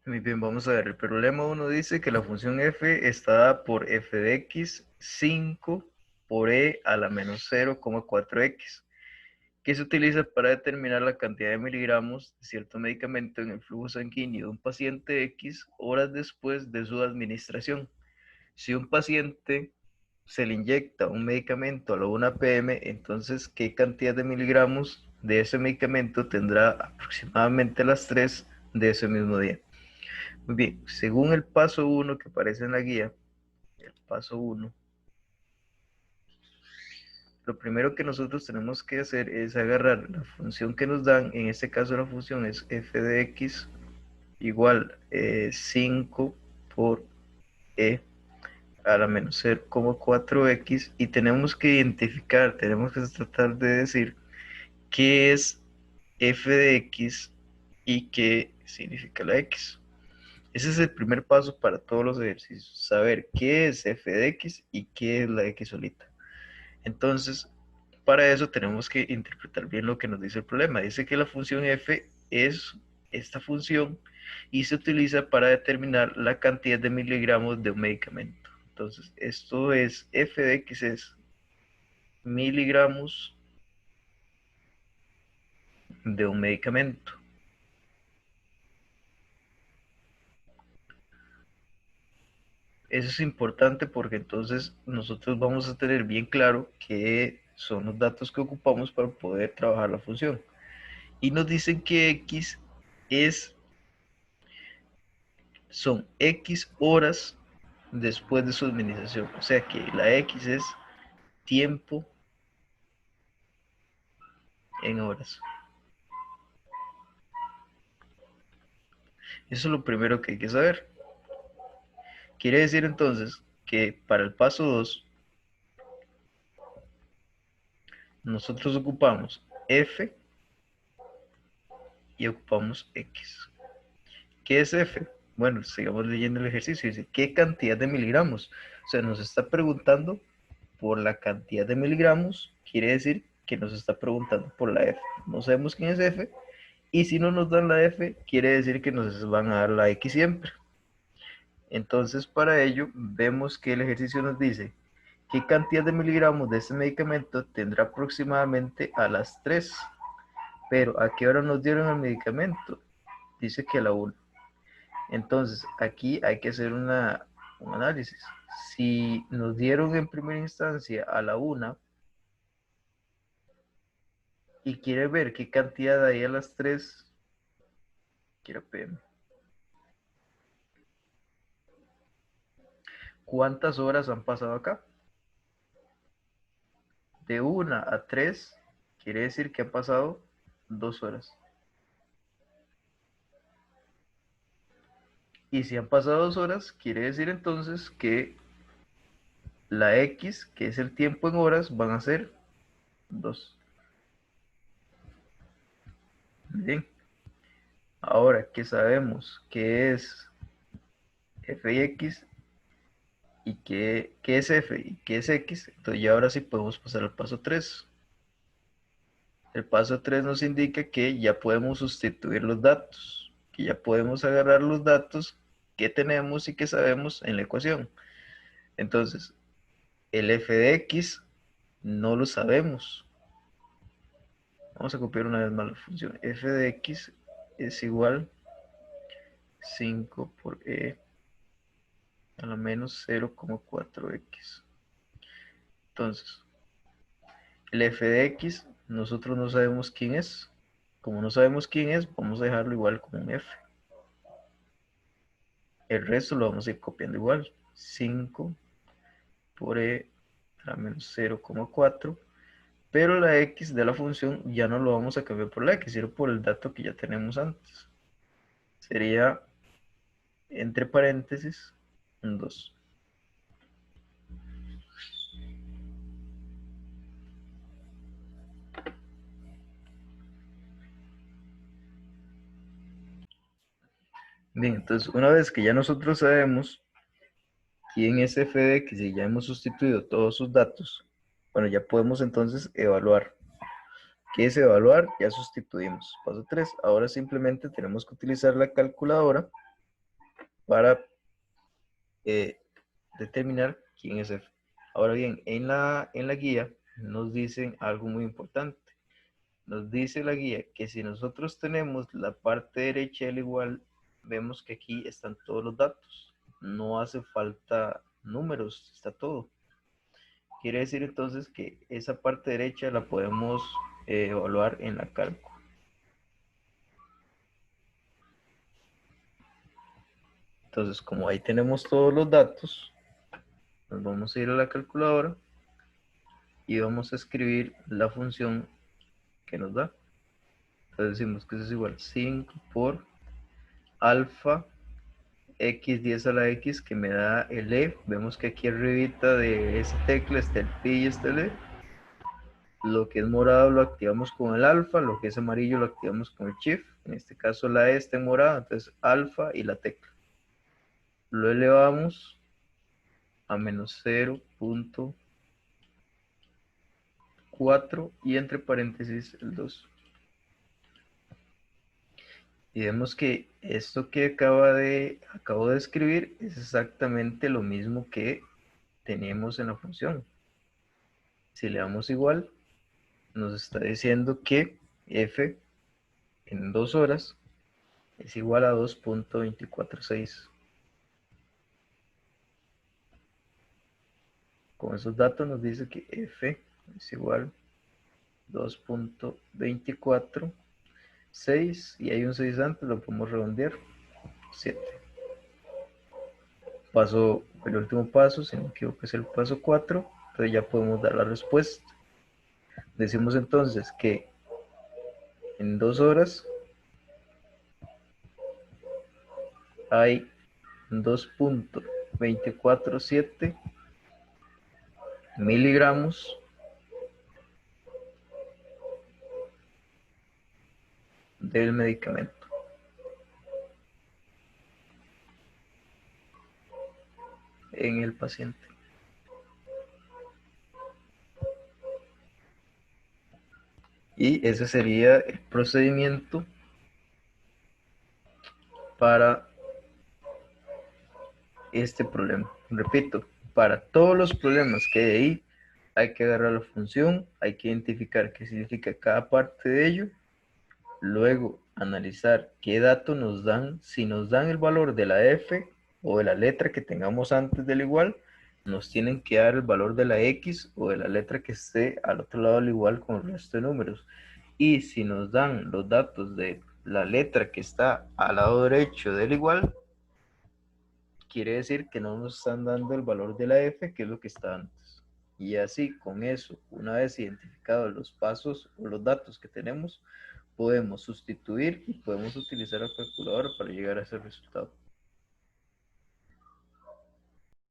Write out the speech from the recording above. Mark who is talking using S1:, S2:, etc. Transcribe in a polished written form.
S1: Muy bien, vamos a ver. El problema uno dice que la función f está dada por f de x 5 por e a la menos 0,4x, que se utiliza para determinar la cantidad de miligramos de cierto medicamento en el flujo sanguíneo de un paciente X horas después de su administración. Si un paciente se le inyecta un medicamento a la 1 p.m., entonces, ¿qué cantidad de miligramos de ese medicamento tendrá aproximadamente a las 3 de ese mismo día? Muy bien, según el paso 1 que aparece en la guía, el paso 1, lo primero que nosotros tenemos que hacer es agarrar la función que nos dan. En este caso la función es f de x igual 5 por e a la menos 0,4x, y tenemos que identificar, tenemos que tratar de decir qué es f de x y qué significa la x. Ese es el primer paso para todos los ejercicios, saber qué es f de x y qué es la x solita. Entonces, para eso tenemos que interpretar bien lo que nos dice el problema. Dice que la función f es esta función y se utiliza para determinar la cantidad de miligramos de un medicamento. Entonces, esto es f de x es miligramos de un medicamento. Eso es importante porque entonces nosotros vamos a tener bien claro qué son los datos que ocupamos para poder trabajar la función. Y nos dicen que x es, son x horas después de su administración. O sea que la x es tiempo en horas. Eso es lo primero que hay que saber. Quiere decir entonces que para el paso 2 nosotros ocupamos f y ocupamos x. ¿Qué es f? Bueno, sigamos leyendo el ejercicio. Dice, ¿qué cantidad de miligramos? O sea, nos está preguntando por la cantidad de miligramos. Quiere decir que nos está preguntando por la f. No sabemos quién es f. Y si no nos dan la f, quiere decir que nos van a dar la x siempre. Entonces, para ello, vemos que el ejercicio nos dice qué cantidad de miligramos de este medicamento tendrá aproximadamente a las 3. Pero, ¿a qué hora nos dieron el medicamento? Dice que a la 1. Entonces, aquí hay que hacer un análisis. Si nos dieron en primera instancia a la 1 y quiere ver qué cantidad hay a las 3, quiero PM. ¿Cuántas horas han pasado acá? De 1 a 3 quiere decir que han pasado 2 horas. Y si han pasado 2 horas, quiere decir entonces que la X, que es el tiempo en horas, van a ser 2. Bien. Ahora que sabemos qué es f y x y qué es f y qué es x, entonces ya ahora sí podemos pasar al paso 3. El paso 3 nos indica que ya podemos sustituir los datos, que ya podemos agarrar los datos que tenemos y que sabemos en la ecuación. Entonces, el f de x no lo sabemos. Vamos a copiar una vez más la función. F de x es igual 5 por e a la menos 0,4x. Entonces, el f de x nosotros no sabemos quién es. Como no sabemos quién es, vamos a dejarlo igual como un f. El resto lo vamos a ir copiando igual. 5 por e a la menos 0,4. Pero la x de la función ya no lo vamos a cambiar por la x, sino por el dato que ya tenemos antes. Sería, entre paréntesis, un 2. Bien, entonces una vez que ya nosotros sabemos quién es f de x y ya hemos sustituido todos sus datos, bueno, ya podemos entonces evaluar. ¿Qué es evaluar? Ya sustituimos. Paso 3. Ahora simplemente tenemos que utilizar la calculadora para determinar quién es F. Ahora bien, en la guía nos dicen algo muy importante. Nos dice la guía que si nosotros tenemos la parte derecha del igual, vemos que aquí están todos los datos. No hace falta números, está todo. Quiere decir entonces que esa parte derecha la podemos evaluar en la cálculo. Entonces, como ahí tenemos todos los datos, nos vamos a ir a la calculadora y vamos a escribir la función que nos da. Entonces decimos que eso es igual a 5 por alfa x10 a la x, que me da el e. Vemos que aquí arribita de esa tecla está el pi y está el e. Lo que es morado lo activamos con el alfa, lo que es amarillo lo activamos con el shift. En este caso la e está en morado, entonces alfa y la tecla. Lo elevamos a menos 0.4 y entre paréntesis el 2. Y vemos que esto que acabo de escribir es exactamente lo mismo que teníamos en la función. Si le damos igual, nos está diciendo que f en 2 horas es igual a 2.246. Con esos datos nos dice que f es igual a 2.246 y hay un 6 antes, lo podemos redondear, 7. El último paso, si no me equivoco, es el paso 4. Entonces ya podemos dar la respuesta. Decimos entonces que en 2 horas hay 2.247 miligramos del medicamento en el paciente. Y ese sería el procedimiento para este problema. Repito, para todos los problemas que hay ahí, hay que agarrar la función, hay que identificar qué significa cada parte de ello, luego analizar qué datos nos dan. Si nos dan el valor de la F o de la letra que tengamos antes del igual, nos tienen que dar el valor de la X o de la letra que esté al otro lado del igual con el resto de números. Y si nos dan los datos de la letra que está al lado derecho del igual, quiere decir que no nos están dando el valor de la F, que es lo que está antes. Y así, con eso, una vez identificados los pasos o los datos que tenemos, podemos sustituir y podemos utilizar la calculadora para llegar a ese resultado.